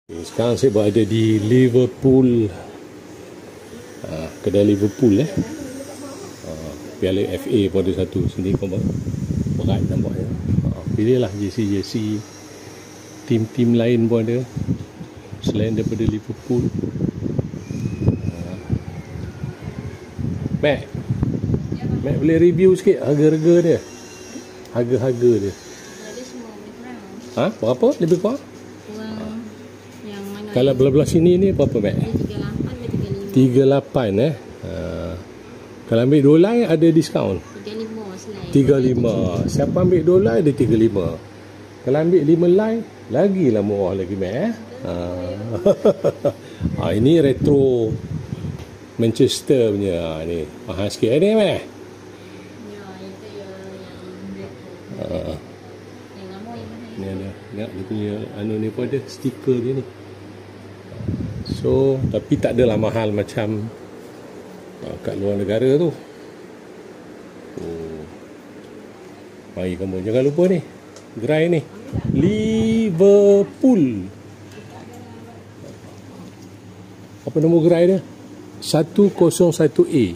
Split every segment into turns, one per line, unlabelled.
Sekarang saya berada di Liverpool, kedai Liverpool Piala FA pun ada satu sini, berat nampaknya. Pilihlah jersey tim-tim lain pun ada selain daripada Liverpool. Mac boleh review sikit harga-harga dia, harga-harga dia. Berapa lebih kurang? Kalau belah-belah sini ni berapa, Mac? 38 Kalau ambil $2 ada diskaun 35. Siapa ambil $2 ada 35. Kalau ambil $5 lagilah murah lagi, Mac. Ini retro Manchester punya. Ni mahal sikit ni, Mac. Ni ada dia punya ni pun ada stiker dia ni. So, tapi tak adalah mahal macam kat luar negara tu. Mari kamu jangan lupa ni, gerai ni Liverpool. Apa nombor gerai dia? 101A.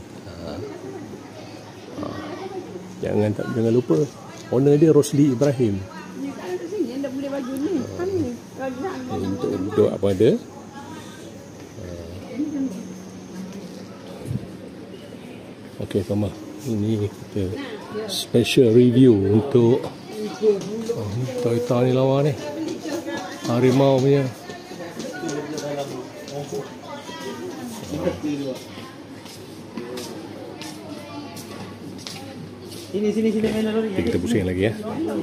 Jangan lupa. Owner dia Rosli Ibrahim. Untuk duduk apa ada. Okey, sama. Ini kita special review untuk Toyota ni lawa ni. Harimau punya. Sini kita pusing lagi ya.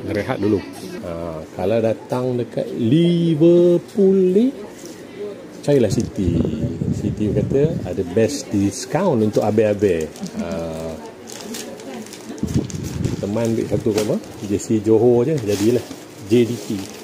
Rehat dulu. Kalau datang dekat Liverpool ni, carilah Siti kata ada best discount untuk abe-abe. Teman ambil satu jersey Johor je, jadilah JDT.